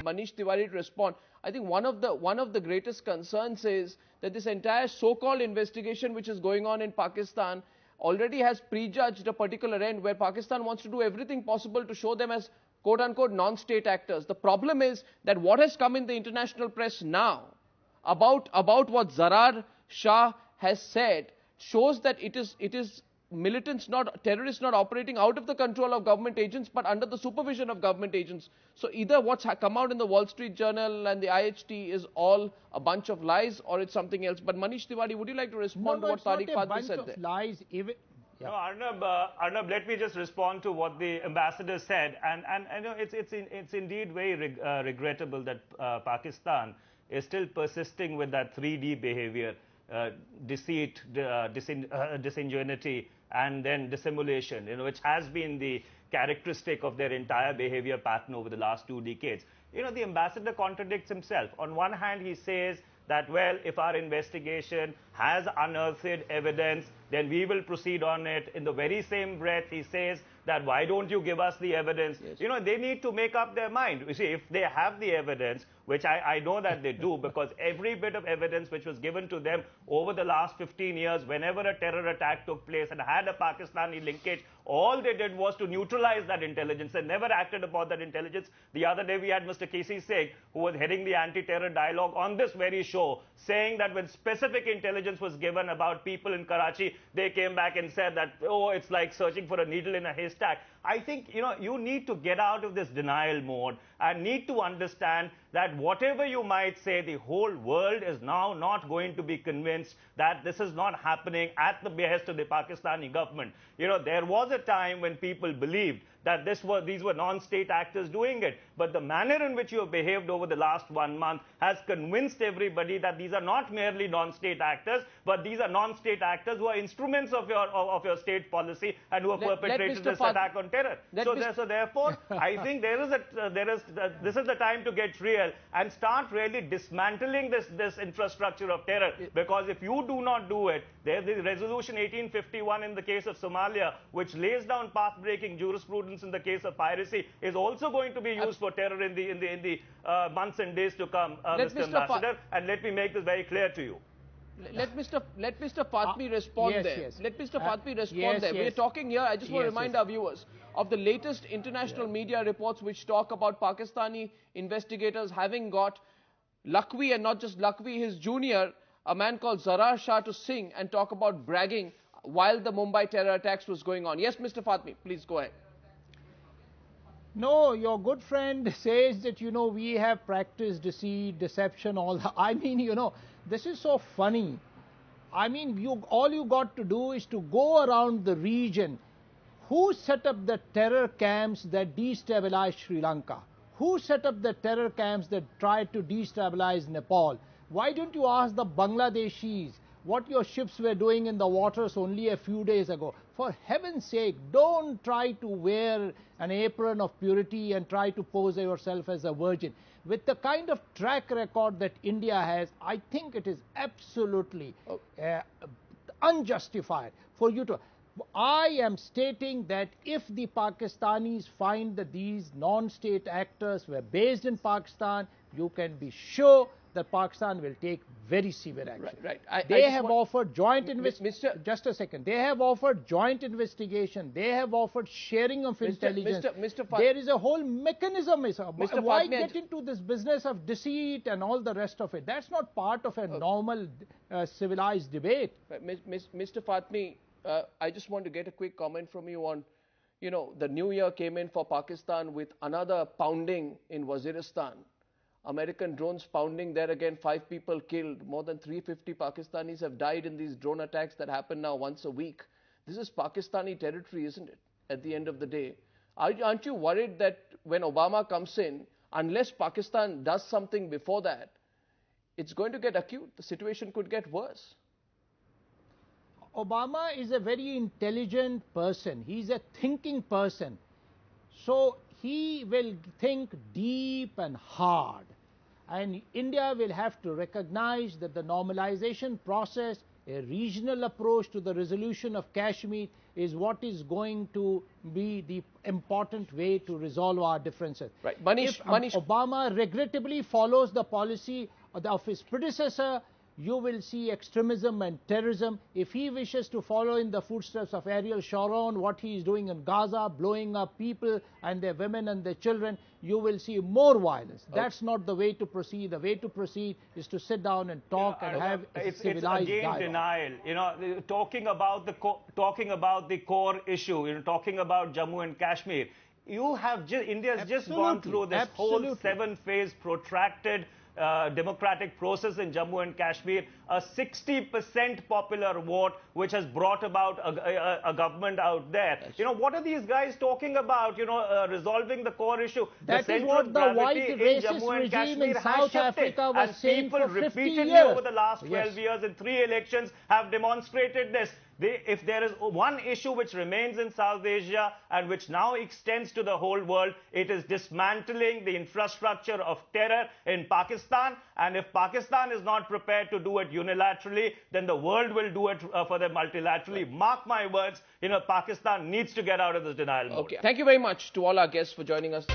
Manish Tiwari to respond. I think one of the greatest concerns is that this entire so-called investigation which is going on in Pakistan already has prejudged a particular end where Pakistan wants to do everything possible to show them as quote-unquote non-state actors. The problem is that what has come in the international press now about what Zarar Shah has said shows that it is militants, not terrorists, not operating out of the control of government agents but under the supervision of government agents. So either what's come out in the Wall Street Journal and the IHT is all a bunch of lies or it's something else. But Manish Tiwari, would you like to respond to what Tariq Fatmi said there? Lies, even. Yeah. No, Arnab, let me just respond to what the ambassador said. And you know, it's indeed very regrettable that Pakistan is still persisting with that 3D behavior, deceit, disingenuity, and then dissimulation, you know, which has been the characteristic of their entire behavior pattern over the last 2 decades. You know, the ambassador contradicts himself. On one hand, he says that, well, if our investigation has unearthed evidence, then we will proceed on it. In the very same breath, he says that, why don't you give us the evidence? Yes. You know, they need to make up their mind. You see, if they have the evidence, which I know that they do, because every bit of evidence which was given to them over the last 15 years, whenever a terror attack took place and had a Pakistani linkage, all they did was to neutralize that intelligence. They never acted upon that intelligence. The other day, we had Mr. K.C. Singh, who was heading the anti-terror dialogue on this very show, saying that when specific intelligence was given about people in Karachi, they came back and said that, oh, it's like searching for a needle in a haystack. I think, you know, you need to get out of this denial mode and need to understand that whatever you might say, the whole world is now not going to be convinced that this is not happening at the behest of the Pakistani government. You know, there was a time when people believed that these were non-state actors doing it. But the manner in which you have behaved over the last 1 month has convinced everybody that these are not merely non-state actors, but these are non-state actors who are instruments of your state policy and who have perpetrated this attack on terror. So therefore, I think this is the time to get real and start really dismantling this infrastructure of terror. Because if you do not do it, there's the Resolution 1851 in the case of Somalia, which lays down path-breaking jurisprudence in the case of piracy, is also going to be used for terror in the months and days to come, Mr. Ambassador. And let me make this very clear to you. Let Mr. Fatmi respond there. Yes. Let Mr. Fatmi respond there. We're talking here, I just want to remind our viewers of the latest international media reports which talk about Pakistani investigators having got Lakhvi, and not just Lakhvi, his junior, a man called Zarar Shah, to sing and talk about bragging while the Mumbai terror attacks was going on. Yes, Mr. Fatmi, please go ahead. No, your good friend says that, you know, we have practiced deceit, deception, all that. I mean, you know, this is so funny. I mean, all you got to do is to go around the region. Who set up the terror camps that destabilized Sri Lanka? Who set up the terror camps that tried to destabilize Nepal? Why don't you ask the Bangladeshis what your ships were doing in the waters only a few days ago? For heaven's sake, don't try to wear an apron of purity and try to pose yourself as a virgin. With the kind of track record that India has, I think it is absolutely unjustified for you to... I am stating that if the Pakistanis find that these non-state actors were based in Pakistan, you can be sure that Pakistan will take very severe action. Right. They have offered joint investigation. Just a second. They have offered joint investigation. They have offered sharing of intelligence. There is a whole mechanism. Why get into this business of deceit and all the rest of it? That's not part of a normal civilized debate. Mr. Fatmi, I just want to get a quick comment from you on, you know, the new year came in for Pakistan with another pounding in Waziristan. American drones pounding there again, 5 people killed, more than 350 Pakistanis have died in these drone attacks that happen now once a week. This is Pakistani territory, isn't it, at the end of the day? Aren't you worried that when Obama comes in, unless Pakistan does something before that, it's going to get acute? The situation could get worse. Obama is a very intelligent person. He's a thinking person. So he will think deep and hard. And India will have to recognize that the normalization process, a regional approach to the resolution of Kashmir, is what is going to be the important way to resolve our differences. Right. If Obama regrettably follows the policy of his predecessor, you will see extremism and terrorism. If he wishes to follow in the footsteps of Ariel Sharon, what he is doing in Gaza, blowing up people and their women and their children, you will see more violence. Okay. That's not the way to proceed. The way to proceed is to sit down and talk and have a civilized dialogue. Denial. Talking about the core issue. Talking about Jammu and Kashmir. India's just gone through this whole 7-phase protracted democratic process in Jammu and Kashmir, a 60% popular vote, which has brought about a government out there. What are these guys talking about? Resolving the core issue. That is what the white racist regime in South Africa was saying for 50 years. Repeatedly over the last 12 years in 3 elections have demonstrated this. If there is one issue which remains in South Asia and which now extends to the whole world, it is dismantling the infrastructure of terror in Pakistan. And if Pakistan is not prepared to do it unilaterally, then the world will do it for them multilaterally. Right. Mark my words, Pakistan needs to get out of this denial mode. Okay. Thank you very much to all our guests for joining us.